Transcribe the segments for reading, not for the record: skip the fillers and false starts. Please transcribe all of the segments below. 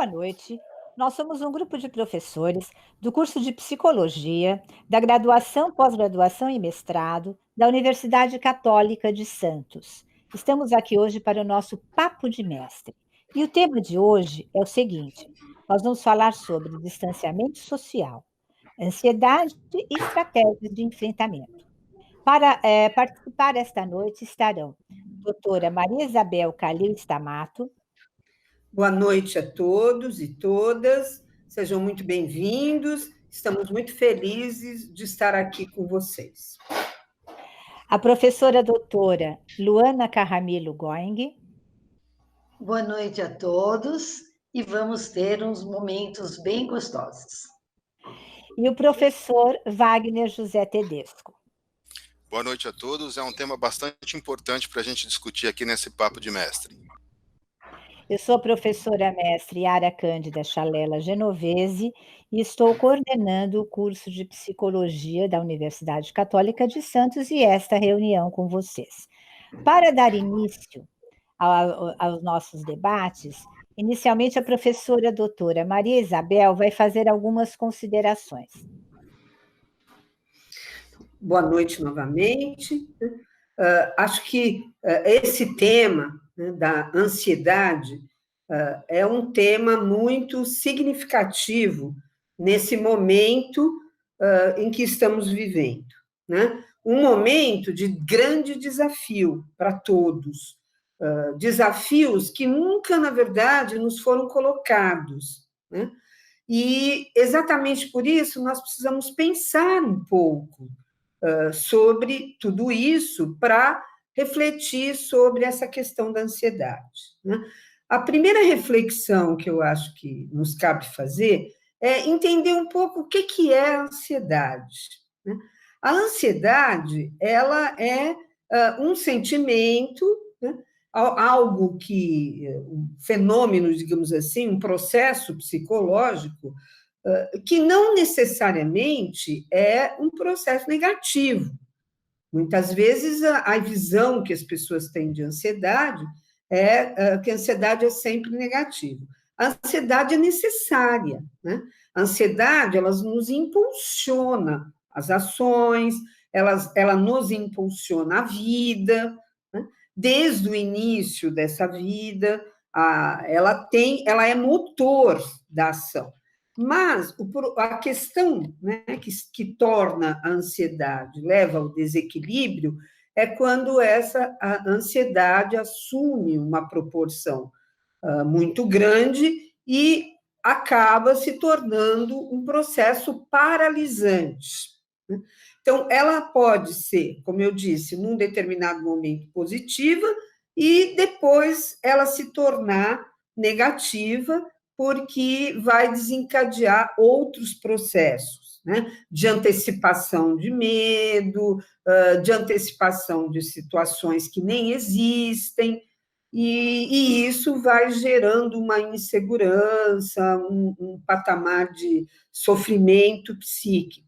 Boa noite. Nós somos um grupo de professores do curso de Psicologia, da graduação, pós-graduação e mestrado da Universidade Católica de Santos. Estamos aqui hoje para o nosso Papo de Mestre. E o tema de hoje é o seguinte: nós vamos falar sobre distanciamento social, ansiedade e estratégias de enfrentamento. Para participar esta noite estarão doutora Maria Isabel Calil Stamato. Boa noite a todos e todas, sejam muito bem-vindos, estamos muito felizes de estar aqui com vocês. A professora doutora Luana Carramilo Going. Boa noite a todos e vamos ter uns momentos bem gostosos. E o professor Wagner José Tedesco. Boa noite a todos, é um tema bastante importante para a gente discutir aqui nesse Papo de Mestre. Eu sou a professora mestre Yara Cândida Chalela Genovese e estou coordenando o curso de Psicologia da Universidade Católica de Santos e esta reunião com vocês. Para dar início aos nossos debates, inicialmente a professora doutora Maria Isabel vai fazer algumas considerações. Boa noite novamente. Acho que esse tema, né, da ansiedade é um tema muito significativo nesse momento em que estamos vivendo, né? Um momento de grande desafio para todos, desafios que nunca, na verdade, nos foram colocados, né? E exatamente por isso nós precisamos pensar um pouco sobre tudo isso para refletir sobre essa questão da ansiedade, né? A primeira reflexão que eu acho que nos cabe fazer é entender um pouco o que é a ansiedade, né? A ansiedade, ela é um sentimento, né? Algo que, um fenômeno, digamos assim, um processo psicológico que não necessariamente é um processo negativo. Muitas vezes a visão que as pessoas têm de ansiedade é que a ansiedade é sempre negativa. A ansiedade é necessária, né? A ansiedade, ela nos impulsiona as ações, ela nos impulsiona a vida, né? Desde o início dessa vida, ela é motor da ação. Mas a questão, né, que torna a ansiedade, leva ao desequilíbrio, é quando a ansiedade assume uma proporção muito grande e acaba se tornando um processo paralisante, né? Então, ela pode ser, como eu disse, num determinado momento positiva e depois ela se tornar negativa, porque vai desencadear outros processos, né? De antecipação de medo, de antecipação de situações que nem existem, e isso vai gerando uma insegurança, um patamar de sofrimento psíquico.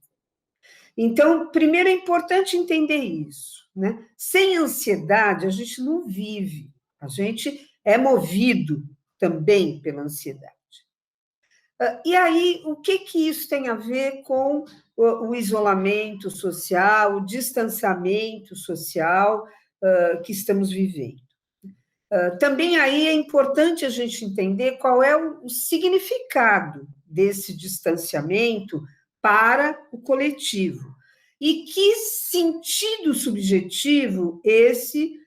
Então, primeiro é importante entender isso, né? Sem ansiedade, a gente não vive, a gente é movido também pela ansiedade. E aí, o que isso tem a ver com o isolamento social, o distanciamento social que estamos vivendo? Também aí é importante a gente entender qual é o significado desse distanciamento para o coletivo e que sentido subjetivo esse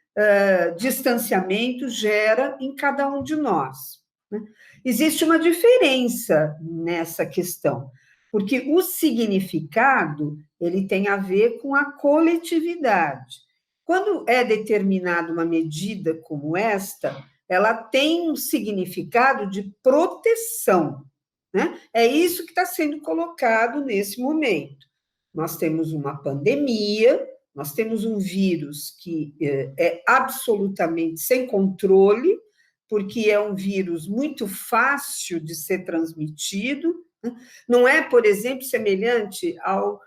distanciamento gera em cada um de nós, né? Existe uma diferença nessa questão, porque o significado ele tem a ver com a coletividade. Quando é determinada uma medida como esta, ela tem um significado de proteção, né? É isso que está sendo colocado nesse momento. Nós temos uma pandemia, nós temos um vírus que é absolutamente sem controle, porque é um vírus muito fácil de ser transmitido, né? Não é, por exemplo, semelhante ao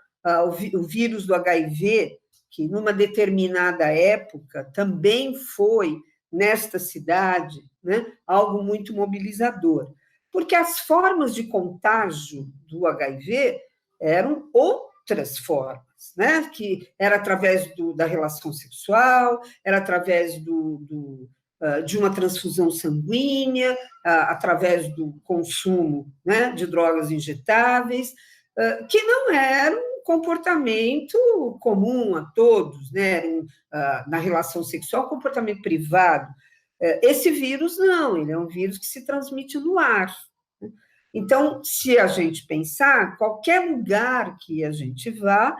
vírus do HIV, que numa determinada época também foi, nesta cidade, né, algo muito mobilizador. Porque as formas de contágio do HIV eram outras formas, né? Que era através da relação sexual, era através de uma transfusão sanguínea, através do consumo, né, de drogas injetáveis, que não era um comportamento comum a todos, né? Na relação sexual, comportamento privado. Esse vírus não, ele é um vírus que se transmite no ar. Então, se a gente pensar, qualquer lugar que a gente vá,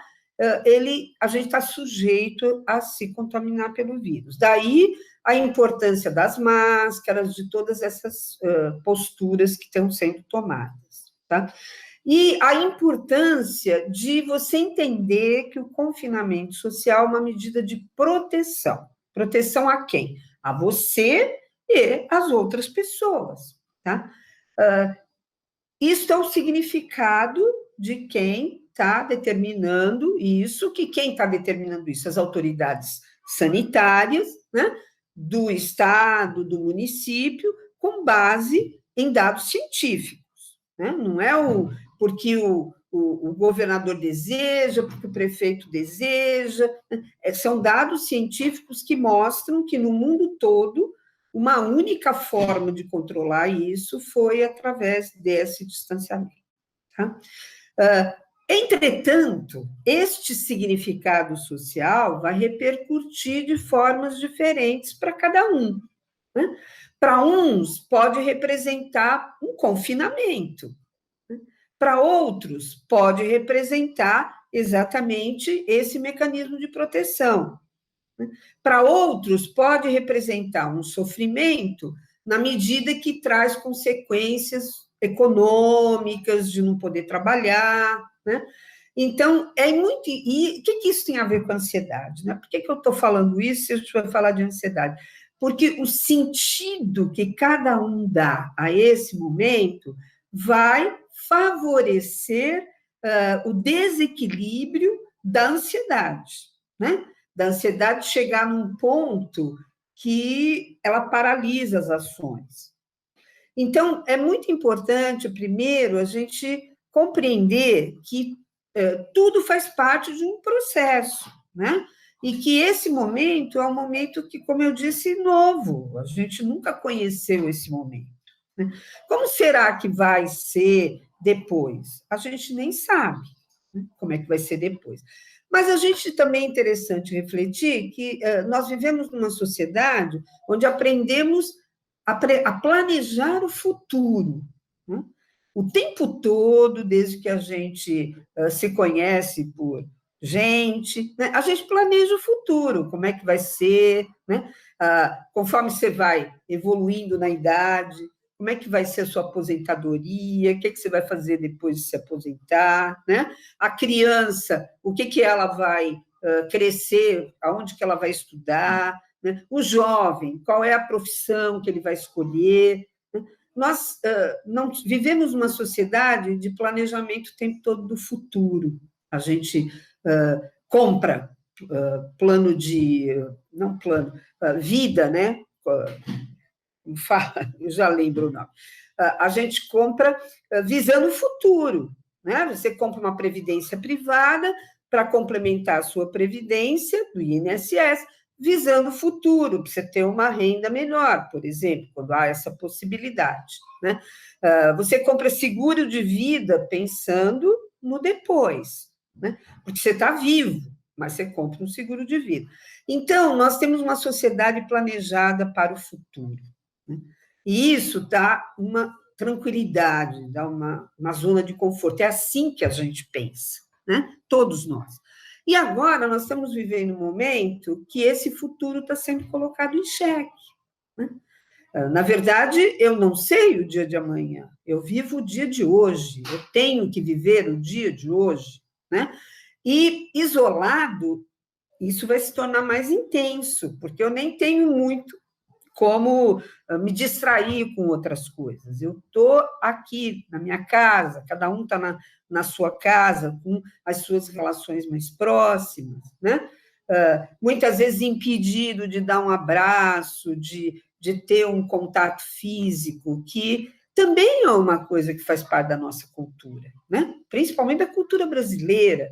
a gente está sujeito a se contaminar pelo vírus. Daí a importância das máscaras, de todas essas posturas que estão sendo tomadas, tá? E a importância de você entender que o confinamento social é uma medida de proteção. Proteção a quem? A você e às outras pessoas, tá? Isso é o significado de quem está determinando isso, que quem está determinando isso? As autoridades sanitárias, né, do estado, do município, com base em dados científicos, né? Não é porque o governador deseja, porque o prefeito deseja, são dados científicos que mostram que no mundo todo uma única forma de controlar isso foi através desse distanciamento. Tá? Entretanto, este significado social vai repercutir de formas diferentes para cada um, né? Para uns, pode representar um confinamento, né? Para outros, pode representar exatamente esse mecanismo de proteção. Para outros, pode representar um sofrimento na medida que traz consequências econômicas, de não poder trabalhar, né? Então, é muito... E o que isso tem a ver com a ansiedade, né? Por que eu estou falando isso se a gente vai falar de ansiedade? Porque o sentido que cada um dá a esse momento vai favorecer o desequilíbrio da ansiedade, né? Da ansiedade chegar num ponto que ela paralisa as ações. Então, é muito importante, primeiro, a gente compreender que tudo faz parte de um processo, né? E que esse momento é um momento que, como eu disse, novo, a gente nunca conheceu esse momento, né? Como será que vai ser depois? A gente nem sabe, né, como é que vai ser depois. Mas a gente também é interessante refletir que nós vivemos numa sociedade onde aprendemos a planejar o futuro, né? O tempo todo, desde que a gente se conhece por gente, né? A gente planeja o futuro, como é que vai ser, né? Conforme você vai evoluindo na idade, como é que vai ser a sua aposentadoria, o que você vai fazer depois de se aposentar, né? A criança, o que ela vai crescer, aonde que ela vai estudar, né? O jovem, qual é a profissão que ele vai escolher, né? Nós não vivemos numa sociedade de planejamento o tempo todo do futuro. A gente compra plano de... não plano, vida, né? Eu já lembro o nome. A gente compra visando o futuro, né? Você compra uma previdência privada para complementar a sua previdência do INSS, visando o futuro, para você ter uma renda melhor, por exemplo, quando há essa possibilidade, né? Você compra seguro de vida pensando no depois, né? Porque você está vivo, mas você compra um seguro de vida. Então, nós temos uma sociedade planejada para o futuro, né? E isso dá uma tranquilidade, dá uma zona de conforto. É assim que a gente pensa, né? Todos nós. E agora nós estamos vivendo um momento que esse futuro está sendo colocado em xeque, né? Na verdade, eu não sei o dia de amanhã, eu vivo o dia de hoje, eu tenho que viver o dia de hoje, né? E isolado, isso vai se tornar mais intenso, porque eu nem tenho muito como me distrair com outras coisas. Eu estou aqui na minha casa, cada um está na sua casa, com as suas relações mais próximas, né? Muitas vezes impedido de dar um abraço, de ter um contato físico, que também é uma coisa que faz parte da nossa cultura, né? Principalmente da cultura brasileira.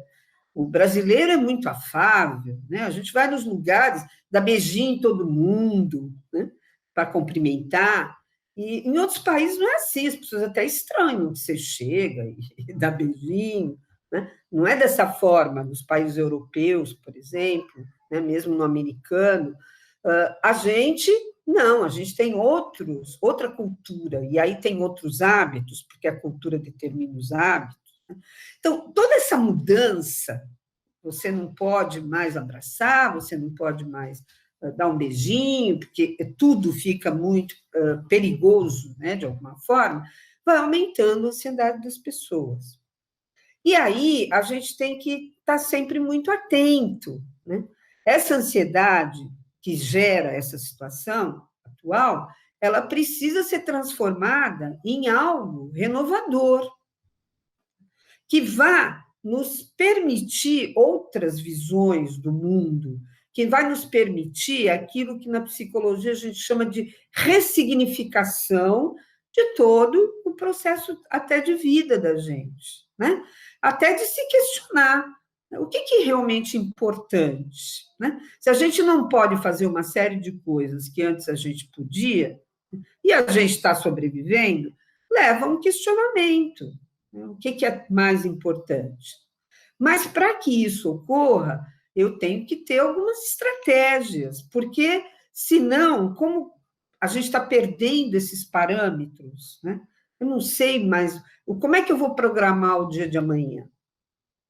O brasileiro é muito afável, né? A gente vai nos lugares, dá beijinho em todo mundo, né? Para cumprimentar. E em outros países não é assim, as pessoas até estranham que você chega e dá beijinho, né? Não é dessa forma nos países europeus, por exemplo, né? Mesmo no americano. A gente, não, a gente tem outra cultura, e aí tem outros hábitos, porque a cultura determina os hábitos. Então, toda essa mudança, você não pode mais abraçar, você não pode mais dar um beijinho, porque tudo fica muito perigoso, né, de alguma forma, vai aumentando a ansiedade das pessoas. E aí, a gente tem que estar sempre muito atento, né? Essa ansiedade que gera essa situação atual, ela precisa ser transformada em algo renovador, que vá nos permitir outras visões do mundo, que vai nos permitir aquilo que na psicologia a gente chama de ressignificação de todo o processo até de vida da gente, né? Até de se questionar o que é realmente importante, né? Se a gente não pode fazer uma série de coisas que antes a gente podia, e a gente está sobrevivendo, leva a um questionamento, né? O que é mais importante? Mas para que isso ocorra, eu tenho que ter algumas estratégias, porque senão, como a gente está perdendo esses parâmetros, né? Eu não sei mais como é que eu vou programar o dia de amanhã.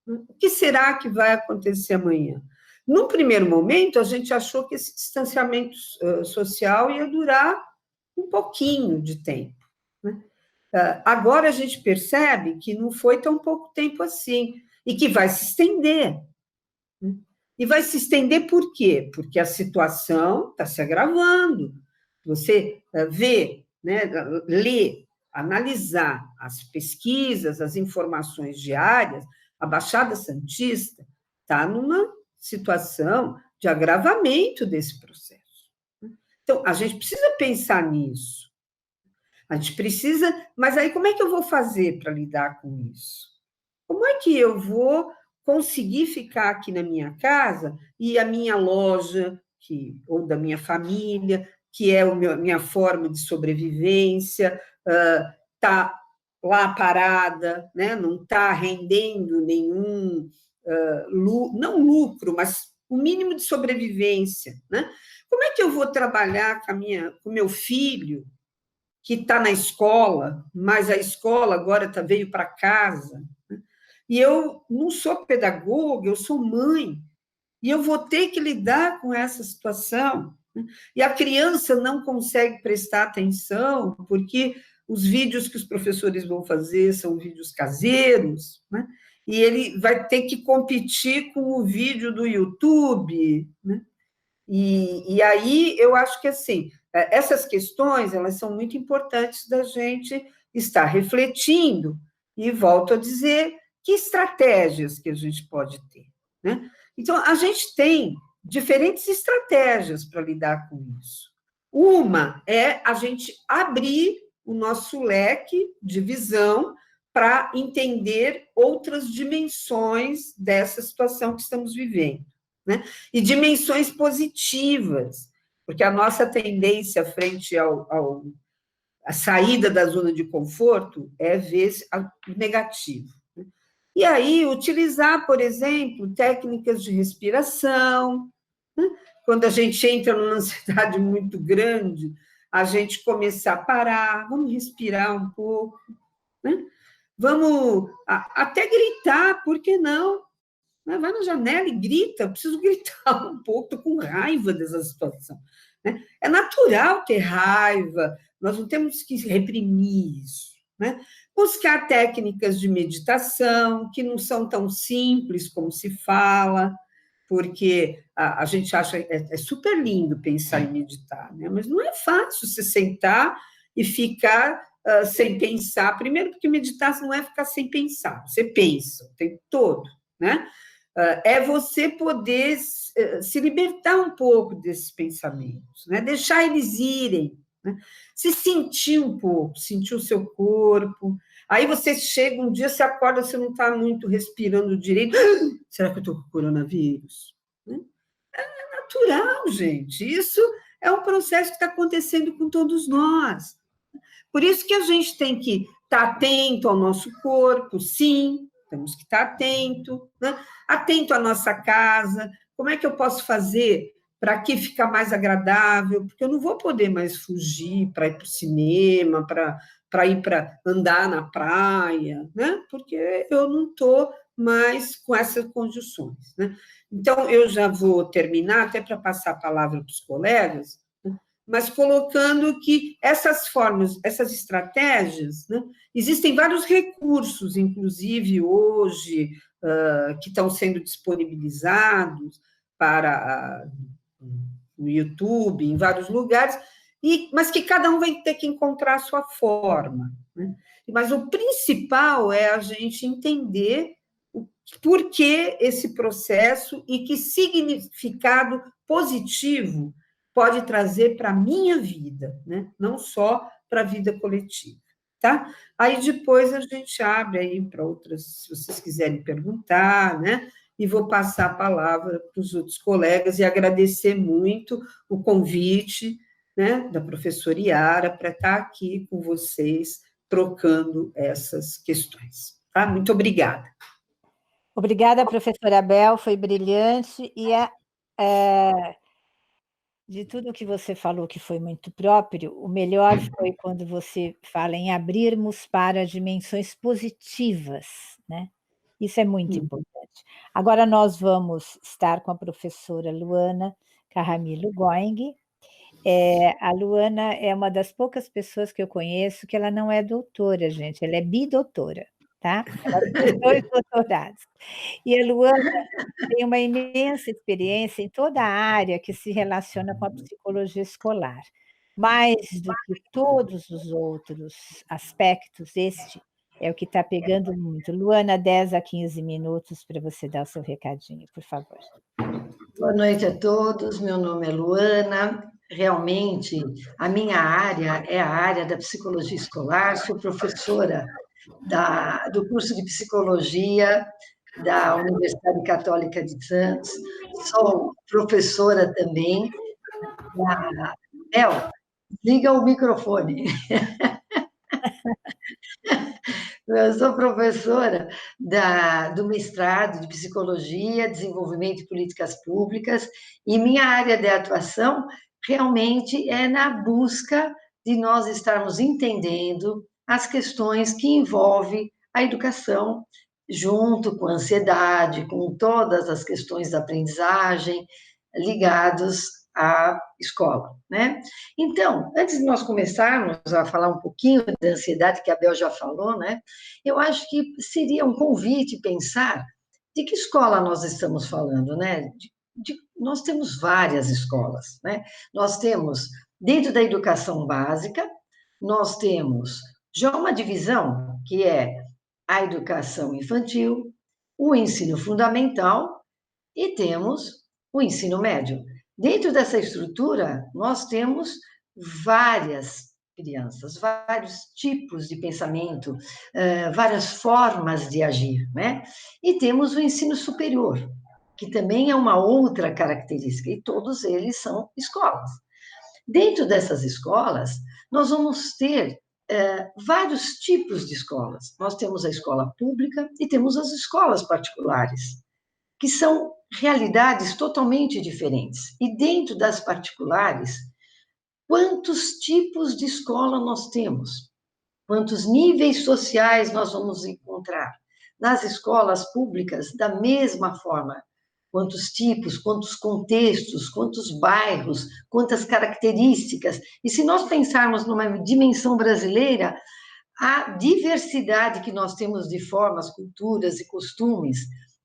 O que será que vai acontecer amanhã? Num primeiro momento, a gente achou que esse distanciamento social ia durar um pouquinho de tempo, né? Agora a gente percebe que não foi tão pouco tempo assim, e que vai se estender. Né? E vai se estender por quê? Porque a situação está se agravando. Você vê, né, lê, analisar as pesquisas, as informações diárias, a Baixada Santista está numa situação de agravamento desse processo. Então, a gente precisa pensar nisso. A gente precisa, mas aí como é que eu vou fazer para lidar com isso? Como é que eu vou conseguir ficar aqui na minha casa e a minha loja, ou da minha família, que é a minha forma de sobrevivência, está lá parada, né? Não está rendendo nenhum, não lucro, mas o mínimo de sobrevivência, né? Como é que eu vou trabalhar com o meu filho, que está na escola, mas a escola agora veio para casa, né? E eu não sou pedagoga, eu sou mãe, e eu vou ter que lidar com essa situação, né? E a criança não consegue prestar atenção, porque os vídeos que os professores vão fazer são vídeos caseiros, né? E ele vai ter que competir com o vídeo do YouTube, né? E aí eu acho que, assim, essas questões, elas são muito importantes da gente estar refletindo, e volto a dizer, que estratégias que a gente pode ter, né? Então, a gente tem diferentes estratégias para lidar com isso. Uma é a gente abrir o nosso leque de visão para entender outras dimensões dessa situação que estamos vivendo, né? E dimensões positivas, porque a nossa tendência frente à saída da zona de conforto é ver o negativo. E aí, utilizar, por exemplo, técnicas de respiração, né? Quando a gente entra numa ansiedade muito grande, a gente começar a parar, vamos respirar um pouco, né? Vamos até gritar, por que não? Vai na janela e grita, eu preciso gritar um pouco, estou com raiva dessa situação, né? É natural ter raiva, nós não temos que reprimir isso, né? Buscar técnicas de meditação, que não são tão simples como se fala, porque a gente acha é super lindo pensar em meditar, né? Mas não é fácil se sentar e ficar sem pensar. Primeiro, porque meditar não é ficar sem pensar, você pensa o tempo todo, né? É você poder se libertar um pouco desses pensamentos, né? Deixar eles irem, né? Se sentir um pouco, sentir o seu corpo. Aí você chega, um dia você acorda, você não está muito respirando direito. Será que eu estou com coronavírus? Né? É natural, gente. Isso é um processo que está acontecendo com todos nós. Por isso que a gente tem que estar atento ao nosso corpo, sim, temos que estar atento, né? Atento à nossa casa. Como é que eu posso fazer para aqui ficar mais agradável? Porque eu não vou poder mais fugir para ir para o cinema, para ir para andar na praia, né? Porque eu não estou mais com essas condições, né? Então, eu já vou terminar, até para passar a palavra para os colegas, mas colocando que essas formas, essas estratégias, né, existem vários recursos, inclusive hoje, que estão sendo disponibilizados para no YouTube, em vários lugares, mas que cada um vai ter que encontrar a sua forma. Né? Mas o principal é a gente entender por que esse processo e que significado positivo pode trazer para a minha vida, né? Não só para a vida coletiva, tá? Aí depois a gente abre aí para outras, se vocês quiserem perguntar, né? E vou passar a palavra para os outros colegas e agradecer muito o convite, né, da professora Yara para estar aqui com vocês trocando essas questões, tá? Muito obrigada. Obrigada, professora Abel, foi brilhante, e de tudo que você falou, que foi muito próprio, o melhor foi quando você fala em abrirmos para dimensões positivas, né? Isso é muito importante. Agora nós vamos estar com a professora Luana Carramilo Going. A Luana é uma das poucas pessoas que eu conheço que ela não é doutora, gente, ela é bidoutora, tá? Ela tem 2 doutorados. E a Luana tem uma imensa experiência em toda a área que se relaciona com a psicologia escolar. Mais do que todos os outros aspectos, este é o que está pegando muito. Luana, 10 a 15 minutos para você dar o seu recadinho, por favor. Boa noite a todos, meu nome é Luana. Realmente, a minha área é a área da psicologia escolar, sou professora do curso de psicologia da Universidade Católica de Santos, sou professora também da... El, liga o microfone. Eu sou professora do mestrado de Psicologia, Desenvolvimento e Políticas Públicas, e minha área de atuação realmente é na busca de nós estarmos entendendo as questões que envolvem a educação, junto com a ansiedade, com todas as questões da aprendizagem ligados à escola, né? Então, antes de nós começarmos a falar um pouquinho da ansiedade, que a Bel já falou, né? Eu acho que seria um convite pensar de que escola nós estamos falando, né? Nós temos várias escolas, né? Nós temos, dentro da educação básica, nós temos já uma divisão, que é a educação infantil, o ensino fundamental e temos o ensino médio. Dentro dessa estrutura, nós temos várias crianças, vários tipos de pensamento, várias formas de agir, né? E temos o ensino superior, que também é uma outra característica, e todos eles são escolas. Dentro dessas escolas, nós vamos ter vários tipos de escolas. Nós temos a escola pública e temos as escolas particulares, que são realidades totalmente diferentes. E dentro das particulares, quantos tipos de escola nós temos? Quantos níveis sociais nós vamos encontrar? Nas escolas públicas, da mesma forma. Quantos tipos, quantos contextos, quantos bairros, quantas características. E se nós pensarmos numa dimensão brasileira, a diversidade que nós temos de formas, culturas e costumes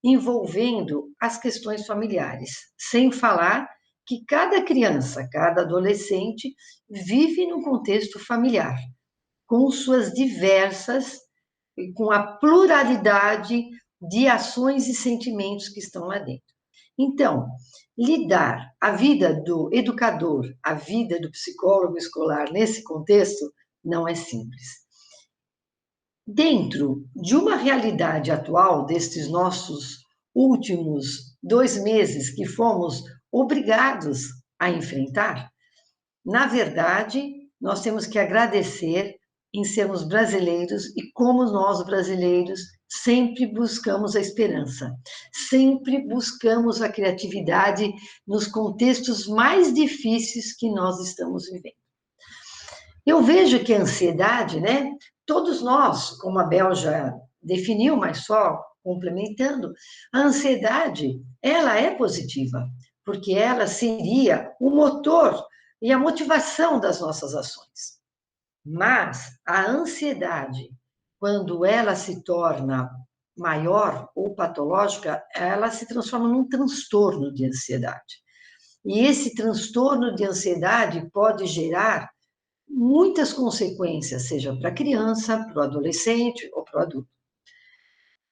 envolvendo as questões familiares, sem falar que cada criança, cada adolescente vive num contexto familiar, com suas diversas, com a pluralidade de ações e sentimentos que estão lá dentro. Então, lidar a vida do educador, a vida do psicólogo escolar nesse contexto não é simples. Dentro de uma realidade atual destes nossos últimos 2 meses que fomos obrigados a enfrentar, na verdade, nós temos que agradecer em sermos brasileiros e como nós brasileiros sempre buscamos a esperança, sempre buscamos a criatividade nos contextos mais difíceis que nós estamos vivendo. Eu vejo que a ansiedade, né? Todos nós, como a Bel já definiu, mas só complementando, a ansiedade, ela é positiva, porque ela seria o motor e a motivação das nossas ações. Mas a ansiedade, quando ela se torna maior ou patológica, ela se transforma num transtorno de ansiedade. E esse transtorno de ansiedade pode gerar muitas consequências, seja para a criança, para o adolescente ou para o adulto.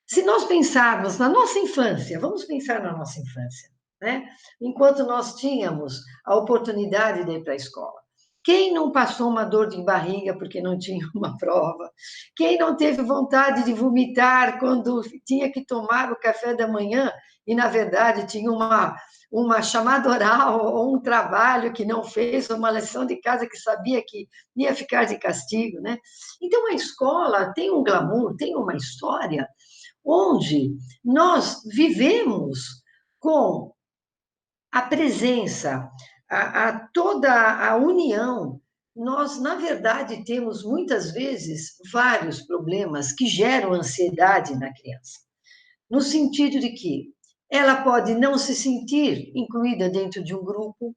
Se nós pensarmos na nossa infância, vamos pensar na nossa infância, né? Enquanto nós tínhamos a oportunidade de ir para a escola. Quem não passou uma dor de barriga porque não tinha uma prova? Quem não teve vontade de vomitar quando tinha que tomar o café da manhã e, na verdade, tinha uma chamada oral ou um trabalho que não fez, ou uma lição de casa que sabia que ia ficar de castigo, né? Então, a escola tem um glamour, tem uma história onde nós vivemos com a presença, toda a união. Nós, na verdade, temos muitas vezes vários problemas que geram ansiedade na criança, no sentido de que ela pode não se sentir incluída dentro de um grupo,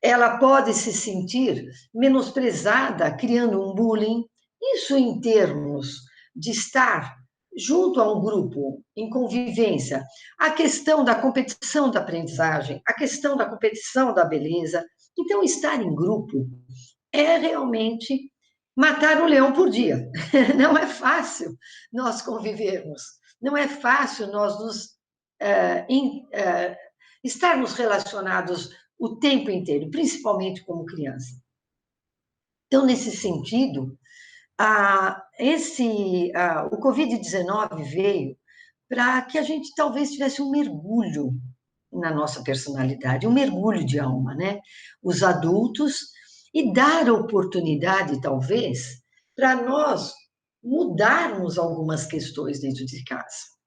ela pode se sentir menosprezada, criando um bullying. Isso em termos de estar junto a um grupo, em convivência. A questão da competição da aprendizagem, a questão da competição da beleza. Então, estar em grupo é realmente matar um leão por dia. Não é fácil nós convivermos, não é fácil nós estarmos relacionados o tempo inteiro, principalmente como criança. Então, nesse sentido, o Covid-19 veio para que a gente talvez tivesse um mergulho na nossa personalidade, um mergulho de alma, né? Os adultos, e dar a oportunidade, talvez, para nós mudarmos algumas questões dentro de casa.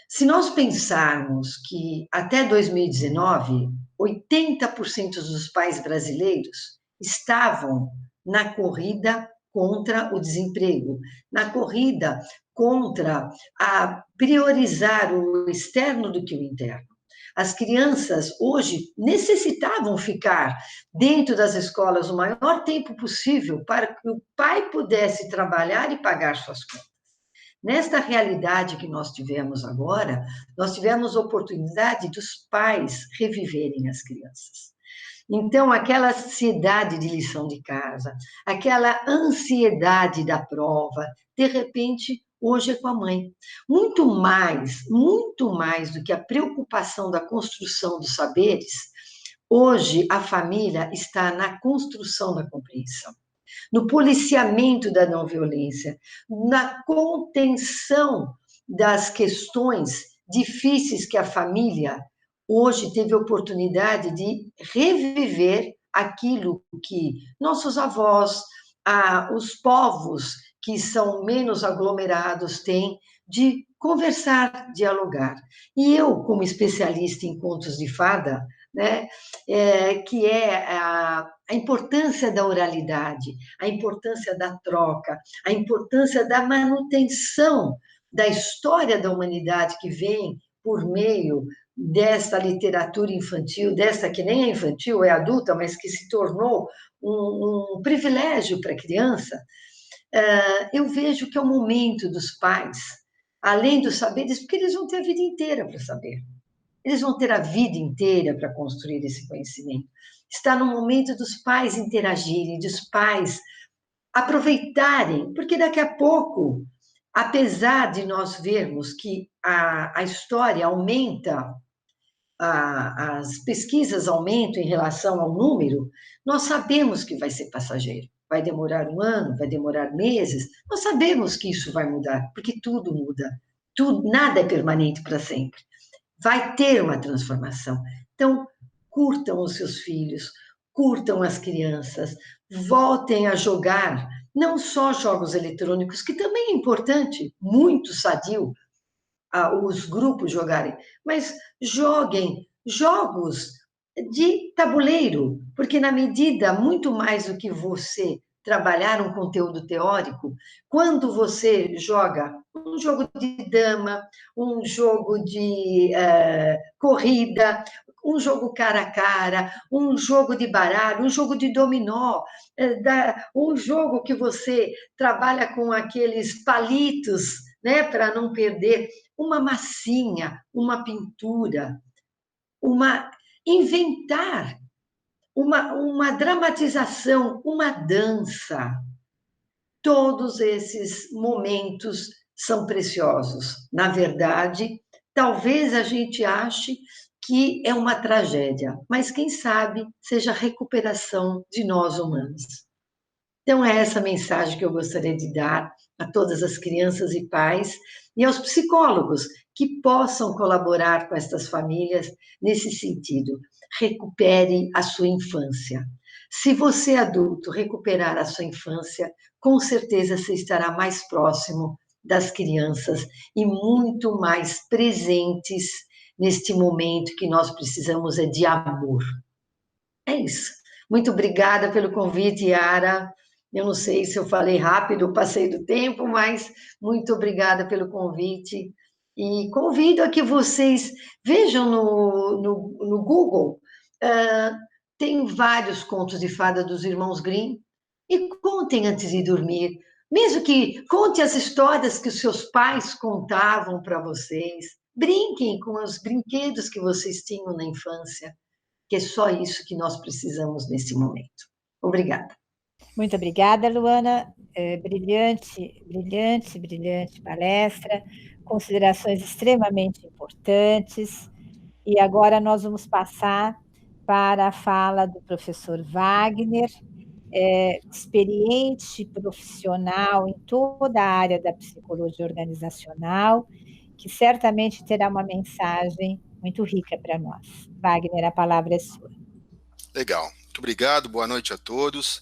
Se nós pensarmos que até 2019, 80% dos pais brasileiros estavam na corrida contra o desemprego, na corrida contra a priorizar o externo do que o interno. As crianças hoje necessitavam ficar dentro das escolas o maior tempo possível para que o pai pudesse trabalhar e pagar suas contas. Nesta realidade que nós tivemos agora, nós tivemos a oportunidade dos pais reviverem as crianças. Então, aquela ansiedade de lição de casa, aquela ansiedade da prova, de repente, hoje é com a mãe. Muito mais do que a preocupação da construção dos saberes, hoje a família está na construção da compreensão, no policiamento da não violência, na contenção das questões difíceis que a família hoje teve a oportunidade de reviver aquilo que nossos avós, os povos que são menos aglomerados têm de conversar, dialogar. E eu, como especialista em contos de fada, né, que é a importância da oralidade, a importância da troca, a importância da manutenção da história da humanidade que vem por meio dessa literatura infantil, dessa que nem é infantil, é adulta, mas que se tornou um privilégio para a criança, eu vejo que é o momento dos pais, além dos saberes, porque eles vão ter a vida inteira para saber. Eles vão ter a vida inteira para construir esse conhecimento. Está no momento dos pais interagirem, dos pais aproveitarem, porque daqui a pouco, apesar de nós vermos que a história aumenta as pesquisas aumentam em relação ao número, nós sabemos que vai ser passageiro. Vai demorar um ano, vai demorar meses, nós sabemos que isso vai mudar, porque tudo muda, tudo, nada é permanente para sempre. Vai ter uma transformação. Então, curtam os seus filhos, curtam as crianças, voltem a jogar, não só jogos eletrônicos, que também é importante, muito sadio, os grupos jogarem, mas joguem jogos de tabuleiro, porque na medida muito mais do que você trabalhar um conteúdo teórico, quando você joga um jogo de dama, um jogo de corrida, um jogo cara a cara, um jogo de baralho, um jogo de dominó, um jogo que você trabalha com aqueles palitos, né, para não perder, uma massinha, uma pintura, inventar uma dramatização, uma dança. Todos esses momentos são preciosos. Na verdade, talvez a gente ache que é uma tragédia, mas quem sabe seja a recuperação de nós humanos. Então, é essa mensagem que eu gostaria de dar a todas as crianças e pais e aos psicólogos que possam colaborar com estas famílias nesse sentido. Recupere a sua infância. Se você, adulto, recuperar a sua infância, com certeza você estará mais próximo das crianças e muito mais presentes neste momento que nós precisamos de amor. É isso. Muito obrigada pelo convite, Yara. Eu não sei se eu falei rápido, passei do tempo, mas muito obrigada pelo convite. E convido a que vocês vejam no Google, tem vários contos de fada dos irmãos Grimm, e contem antes de dormir. Mesmo que conte as histórias que os seus pais contavam para vocês. Brinquem com os brinquedos que vocês tinham na infância, que é só isso que nós precisamos nesse momento. Obrigada. Muito obrigada, Luana. Brilhante, brilhante, brilhante palestra, considerações extremamente importantes. E agora nós vamos passar para a fala do professor Wagner, experiente profissional em toda a área da psicologia organizacional, que certamente terá uma mensagem muito rica para nós. Wagner, a palavra é sua. Legal, muito obrigado, boa noite a todos.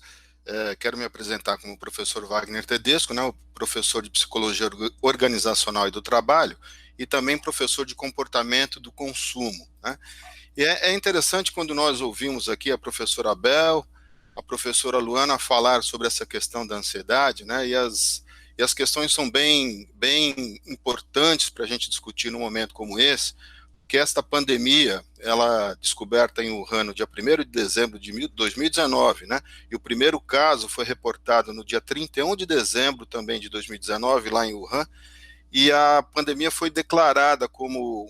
Quero me apresentar como professor Wagner Tedesco, né, o professor de Psicologia Organizacional e do Trabalho, e também professor de Comportamento do Consumo, né? E é interessante quando nós ouvimos aqui a professora Abel, a professora Luana falar sobre essa questão da ansiedade, né, e as questões são bem importantes para a gente discutir num momento como esse, que esta pandemia, ela descoberta em Wuhan no dia 1º de dezembro de 2019, né? E o primeiro caso foi reportado no dia 31 de dezembro também de 2019, lá em Wuhan, e a pandemia foi declarada como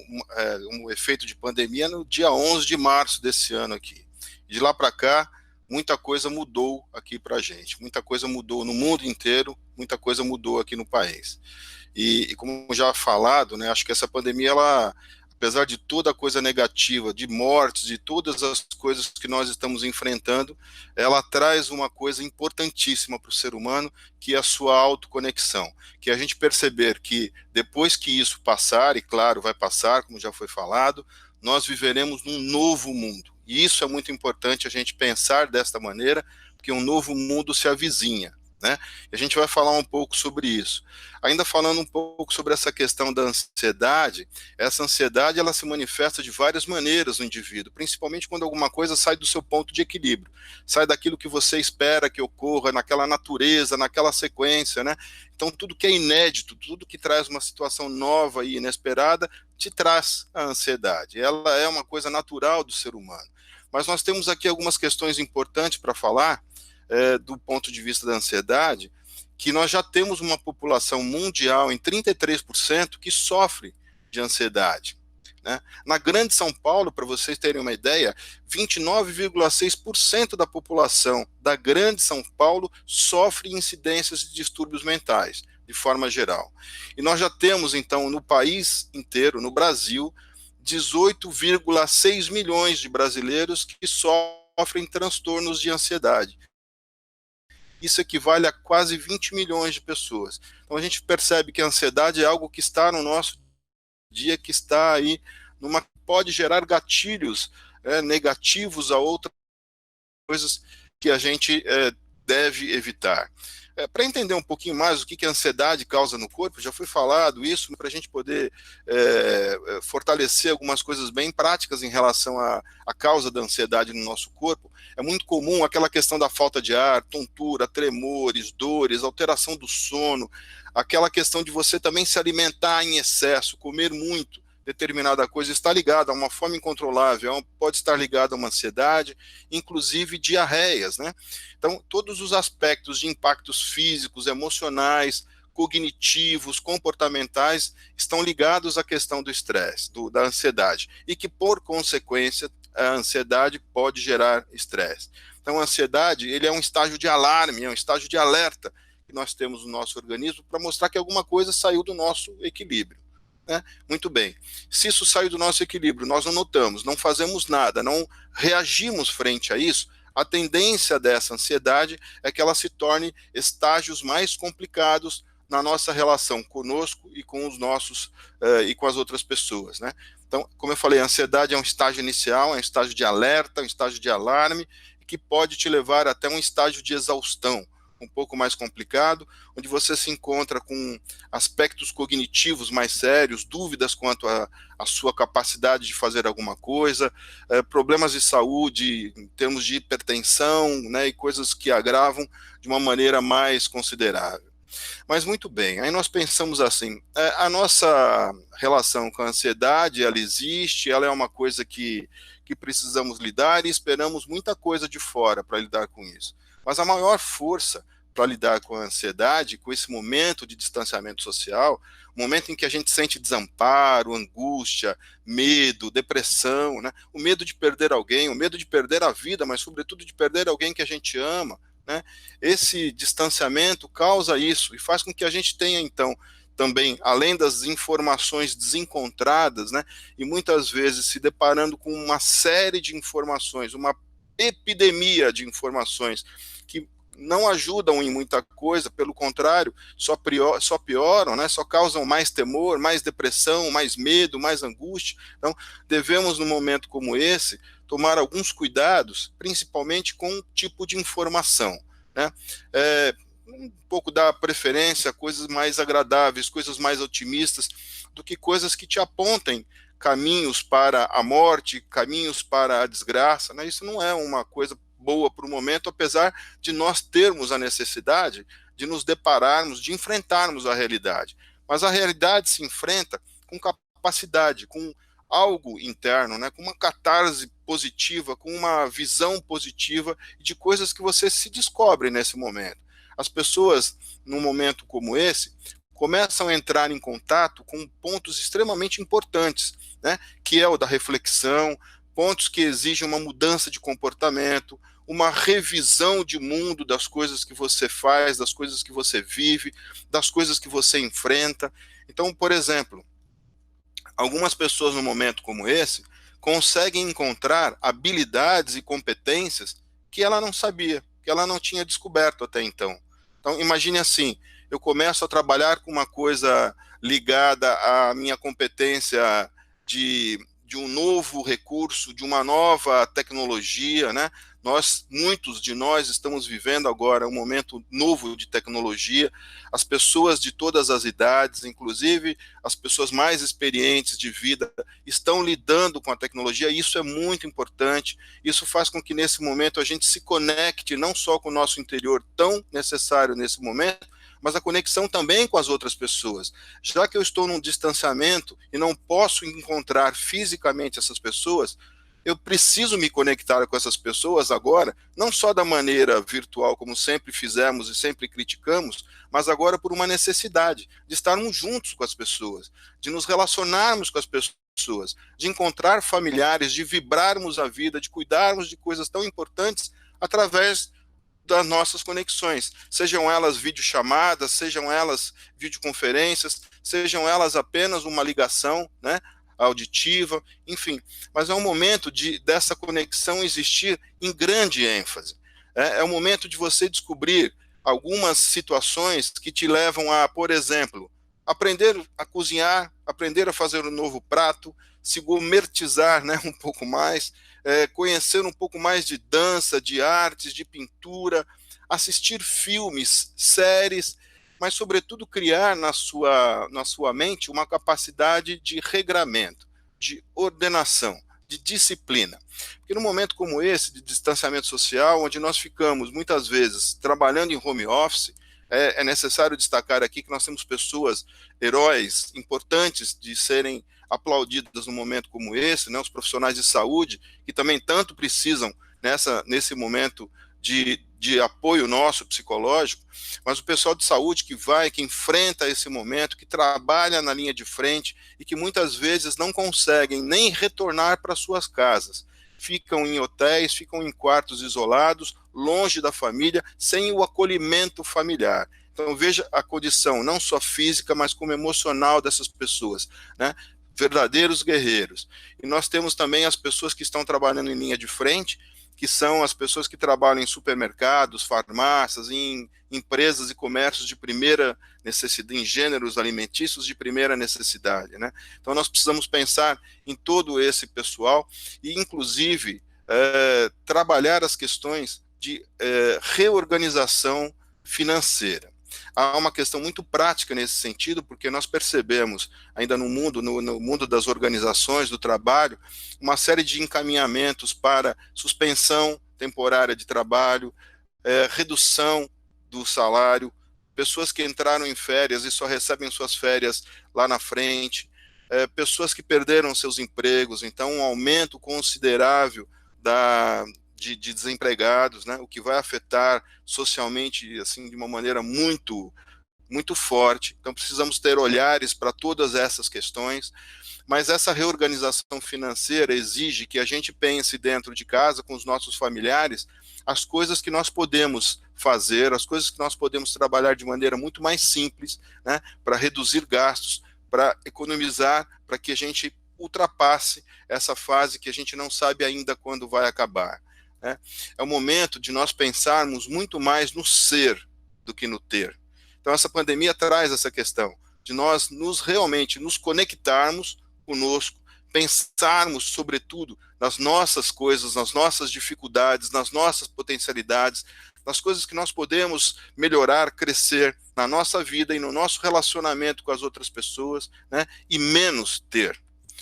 um efeito de pandemia no dia 11 de março desse ano aqui. De lá para cá, muita coisa mudou aqui para a gente, muita coisa mudou no mundo inteiro, muita coisa mudou aqui no país. E como já falado, né, acho que essa pandemia, ela, apesar de toda a coisa negativa, de mortes, de todas as coisas que nós estamos enfrentando, ela traz uma coisa importantíssima para o ser humano, que é a sua autoconexão, que é a gente perceber que depois que isso passar, e claro, vai passar, como já foi falado, nós viveremos num novo mundo. E isso é muito importante a gente pensar desta maneira, porque um novo mundo se avizinha, né? E a gente vai falar um pouco sobre isso. Ainda falando um pouco sobre essa questão da ansiedade, essa ansiedade ela se manifesta de várias maneiras no indivíduo, principalmente quando alguma coisa sai do seu ponto de equilíbrio, sai daquilo que você espera que ocorra, naquela natureza, naquela sequência, né? Então tudo que é inédito, tudo que traz uma situação nova e inesperada, te traz a ansiedade. Ela é uma coisa natural do ser humano. Mas nós temos aqui algumas questões importantes para falar, do ponto de vista da ansiedade, que nós já temos uma população mundial em 33% que sofre de ansiedade, né? Na Grande São Paulo, para vocês terem uma ideia, 29,6% da população da Grande São Paulo sofre incidências de distúrbios mentais, de forma geral. E nós já temos, então, no país inteiro, no Brasil, 18,6 milhões de brasileiros que sofrem transtornos de ansiedade. Isso equivale a quase 20 milhões de pessoas. Então a gente percebe que a ansiedade é algo que está no nosso dia, que está aí, pode gerar gatilhos negativos a outras coisas que a gente deve evitar. Para entender um pouquinho mais o que a ansiedade causa no corpo, já foi falado isso, para a gente poder fortalecer algumas coisas bem práticas em relação à causa da ansiedade no nosso corpo. É muito comum aquela questão da falta de ar, tontura, tremores, dores, alteração do sono, aquela questão de você também se alimentar em excesso, comer muito determinada coisa, está ligada a uma fome incontrolável, pode estar ligada a uma ansiedade, inclusive diarreias, né? Então, todos os aspectos de impactos físicos, emocionais, cognitivos, comportamentais, estão ligados à questão do estresse, da ansiedade, e que, por consequência, a ansiedade pode gerar estresse. Então, a ansiedade, ele é um estágio de alarme, é um estágio de alerta que nós temos no nosso organismo para mostrar que alguma coisa saiu do nosso equilíbrio. Muito bem, se isso saiu do nosso equilíbrio, nós não notamos, não fazemos nada, não reagimos frente a isso, a tendência dessa ansiedade é que ela se torne estágios mais complicados na nossa relação conosco e com os nossos e com as outras pessoas, né? Então, como eu falei, a ansiedade é um estágio inicial, é um estágio de alerta, um estágio de alarme, que pode te levar até um estágio de exaustão, um pouco mais complicado, onde você se encontra com aspectos cognitivos mais sérios, dúvidas quanto à sua capacidade de fazer alguma coisa, problemas de saúde em termos de hipertensão, né, e coisas que agravam de uma maneira mais considerável. Mas muito bem, aí nós pensamos assim, a nossa relação com a ansiedade, ela existe, ela é uma coisa que precisamos lidar e esperamos muita coisa de fora para lidar com isso. Mas a maior força para lidar com a ansiedade, com esse momento de distanciamento social, o momento em que a gente sente desamparo, angústia, medo, depressão, né? O medo de perder alguém, o medo de perder a vida, mas sobretudo de perder alguém que a gente ama, né? Esse distanciamento causa isso e faz com que a gente tenha, então, também, além das informações desencontradas, né? E muitas vezes se deparando com uma série de informações, uma epidemia de informações que não ajudam em muita coisa, pelo contrário, só pioram, né? Só causam mais temor, mais depressão, mais medo, mais angústia. Então, devemos, num momento como esse, tomar alguns cuidados, principalmente com o tipo de informação, né? Um pouco dar preferência a coisas mais agradáveis, coisas mais otimistas, do que coisas que te apontem caminhos para a morte, caminhos para a desgraça, né? Isso não é uma coisa boa para o momento, apesar de nós termos a necessidade de nos depararmos, de enfrentarmos a realidade. Mas a realidade se enfrenta com capacidade, com algo interno, né? Com uma catarse positiva, com uma visão positiva de coisas que você se descobre nesse momento. As pessoas, num momento como esse, começam a entrar em contato com pontos extremamente importantes, né? Que é o da reflexão, pontos que exigem uma mudança de comportamento, uma revisão de mundo das coisas que você faz, das coisas que você vive, das coisas que você enfrenta. Então, por exemplo, algumas pessoas num momento como esse conseguem encontrar habilidades e competências que ela não sabia, que ela não tinha descoberto até então. Então, imagine assim, eu começo a trabalhar com uma coisa ligada à minha competência de um novo recurso, de uma nova tecnologia, né? Muitos de nós estamos vivendo agora um momento novo de tecnologia, as pessoas de todas as idades, inclusive as pessoas mais experientes de vida, estão lidando com a tecnologia, e isso é muito importante, isso faz com que nesse momento a gente se conecte não só com o nosso interior, tão necessário nesse momento, mas a conexão também com as outras pessoas. Já que eu estou num distanciamento e não posso encontrar fisicamente essas pessoas, eu preciso me conectar com essas pessoas agora, não só da maneira virtual, como sempre fizemos e sempre criticamos, mas agora por uma necessidade de estarmos juntos com as pessoas, de nos relacionarmos com as pessoas, de encontrar familiares, de vibrarmos a vida, de cuidarmos de coisas tão importantes através das nossas conexões, sejam elas videochamadas, sejam elas videoconferências, sejam elas apenas uma ligação, né? auditiva, enfim. Mas é um momento dessa conexão existir em grande ênfase. É o momento de você descobrir algumas situações que te levam a, por exemplo, aprender a cozinhar, aprender a fazer um novo prato, se gourmetizar, né, um pouco mais, conhecer um pouco mais de dança, de artes, de pintura, assistir filmes, séries, mas, sobretudo, criar na sua mente uma capacidade de regramento, de ordenação, de disciplina. Porque num momento como esse, de distanciamento social, onde nós ficamos, muitas vezes, trabalhando em home office, é necessário destacar aqui que nós temos pessoas, heróis, importantes de serem aplaudidas num momento como esse, né, os profissionais de saúde, que também tanto precisam nesse momento de apoio nosso psicológico, mas o pessoal de saúde que enfrenta esse momento, que trabalha na linha de frente e que muitas vezes não conseguem nem retornar para suas casas. Ficam em hotéis, ficam em quartos isolados, longe da família, sem o acolhimento familiar. Então veja a condição não só física, mas como emocional dessas pessoas, né? Verdadeiros guerreiros. E nós temos também as pessoas que estão trabalhando em linha de frente, que são as pessoas que trabalham em supermercados, farmácias, em empresas e comércios de primeira necessidade, em gêneros alimentícios de primeira necessidade, né? Então nós precisamos pensar em todo esse pessoal e, inclusive, trabalhar as questões de reorganização financeira. Há uma questão muito prática nesse sentido, porque nós percebemos, ainda no mundo das organizações, do trabalho, uma série de encaminhamentos para suspensão temporária de trabalho, redução do salário, pessoas que entraram em férias e só recebem suas férias lá na frente, pessoas que perderam seus empregos, então um aumento considerável de desempregados, né, o que vai afetar socialmente assim, de uma maneira muito, muito forte. Então precisamos ter olhares para todas essas questões, mas essa reorganização financeira exige que a gente pense dentro de casa, com os nossos familiares, as coisas que nós podemos fazer, as coisas que nós podemos trabalhar de maneira muito mais simples, né, para reduzir gastos, para economizar, para que a gente ultrapasse essa fase que a gente não sabe ainda quando vai acabar. É o momento de nós pensarmos muito mais no ser do que no ter. Então essa pandemia traz essa questão de nós realmente nos conectarmos conosco, pensarmos sobretudo nas nossas coisas, nas nossas dificuldades, nas nossas potencialidades, nas coisas que nós podemos melhorar, crescer na nossa vida e no nosso relacionamento com as outras pessoas, né? E menos ter.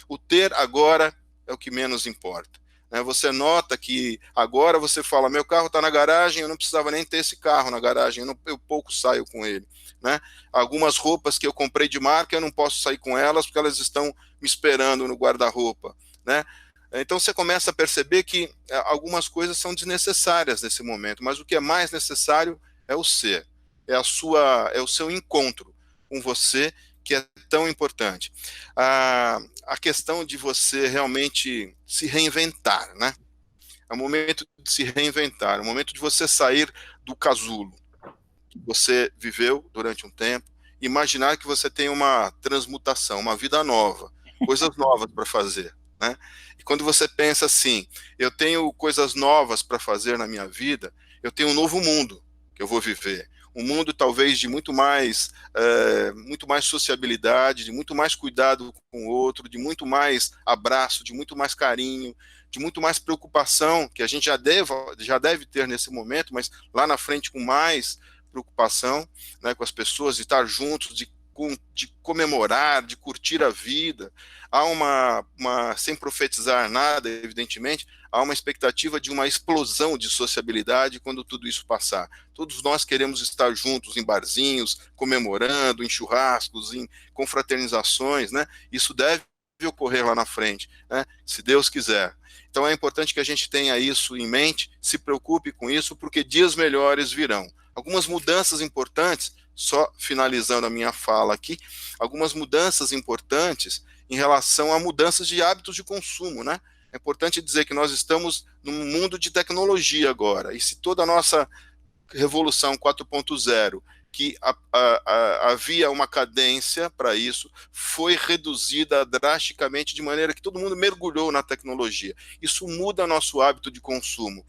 O ter agora é o que menos importa. Você nota que agora você fala, meu carro está na garagem, eu não precisava nem ter esse carro na garagem, eu pouco saio com ele, né? Algumas roupas que eu comprei de marca, eu não posso sair com elas porque elas estão me esperando no guarda-roupa, né? Então você começa a perceber que algumas coisas são desnecessárias nesse momento, mas o que é mais necessário é o ser, é o seu encontro com você, que é tão importante. A questão de você realmente se reinventar, né? É o momento de se reinventar, é o momento de você sair do casulo que você viveu durante um tempo, imaginar que você tem uma transmutação, uma vida nova, coisas novas para fazer, né? E quando você pensa assim, eu tenho coisas novas para fazer na minha vida, eu tenho um novo mundo que eu vou viver. Um mundo talvez de muito mais sociabilidade, de muito mais cuidado com o outro, de muito mais abraço, de muito mais carinho, de muito mais preocupação, que a gente já deve ter nesse momento, mas lá na frente com mais preocupação, né, com as pessoas, de estar juntos, de comemorar, de curtir a vida. Há sem profetizar nada, evidentemente, há uma expectativa de uma explosão de sociabilidade quando tudo isso passar. Todos nós queremos estar juntos em barzinhos, comemorando, em churrascos, em confraternizações, né? Isso deve ocorrer lá na frente, né? Se Deus quiser. Então é importante que a gente tenha isso em mente, se preocupe com isso, porque dias melhores virão. Algumas mudanças importantes, só finalizando a minha fala aqui, algumas mudanças importantes em relação a mudanças de hábitos de consumo, né? É importante dizer que nós estamos num mundo de tecnologia agora, e se toda a nossa revolução 4.0 que havia uma cadência para isso, foi reduzida drasticamente, de maneira que todo mundo mergulhou na tecnologia. Isso muda nosso hábito de consumo,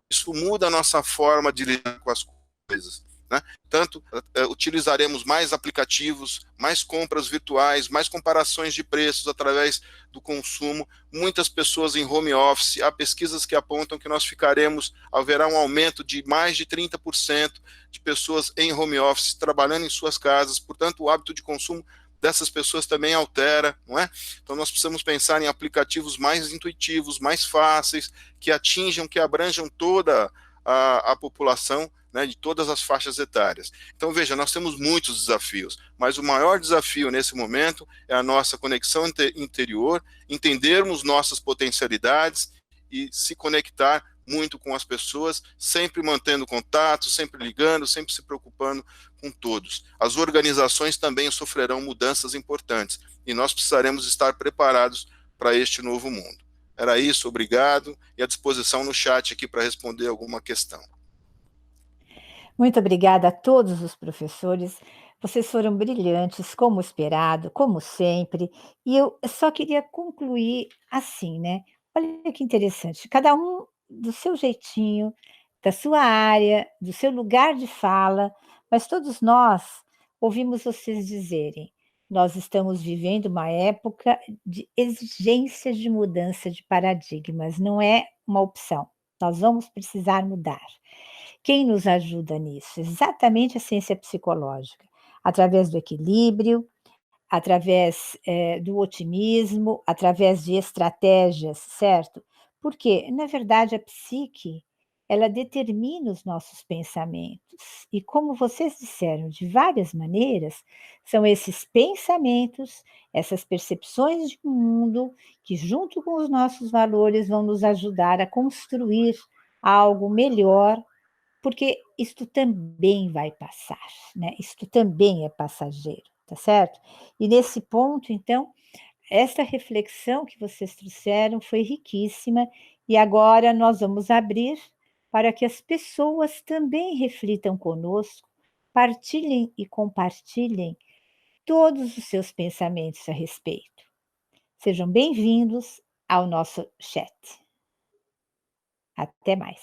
isso muda a nossa forma de lidar com as coisas. Né? Tanto utilizaremos mais aplicativos, mais compras virtuais, mais comparações de preços através do consumo, muitas pessoas em home office. Há pesquisas que apontam que haverá um aumento de mais de 30% de pessoas em home office, trabalhando em suas casas. Portanto, o hábito de consumo dessas pessoas também altera, não é? Então nós precisamos pensar em aplicativos mais intuitivos, mais fáceis, que atinjam, que abranjam toda a população, né, de todas as faixas etárias. Então, veja, nós temos muitos desafios, mas o maior desafio nesse momento é a nossa conexão interior, entendermos nossas potencialidades e se conectar muito com as pessoas, sempre mantendo contato, sempre ligando, sempre se preocupando com todos. As organizações também sofrerão mudanças importantes e nós precisaremos estar preparados para este novo mundo. Era isso, obrigado, e à disposição no chat aqui para responder alguma questão. Muito obrigada a todos os professores. Vocês foram brilhantes, como esperado, como sempre. E eu só queria concluir assim, né? Olha que interessante. Cada um do seu jeitinho, da sua área, do seu lugar de fala, mas todos nós ouvimos vocês dizerem: nós estamos vivendo uma época de exigências de mudança de paradigmas, não é uma opção. Nós vamos precisar mudar. Quem nos ajuda nisso? Exatamente a ciência psicológica, através do equilíbrio, através, do otimismo, através de estratégias, certo? Porque, na verdade, a psique, ela determina os nossos pensamentos e, como vocês disseram de várias maneiras, são esses pensamentos, essas percepções de mundo que, junto com os nossos valores, vão nos ajudar a construir algo melhor, porque isto também vai passar, né? Isto também é passageiro, tá certo? E nesse ponto, então, essa reflexão que vocês trouxeram foi riquíssima e agora nós vamos abrir para que as pessoas também reflitam conosco, partilhem e compartilhem todos os seus pensamentos a respeito. Sejam bem-vindos ao nosso chat. Até mais.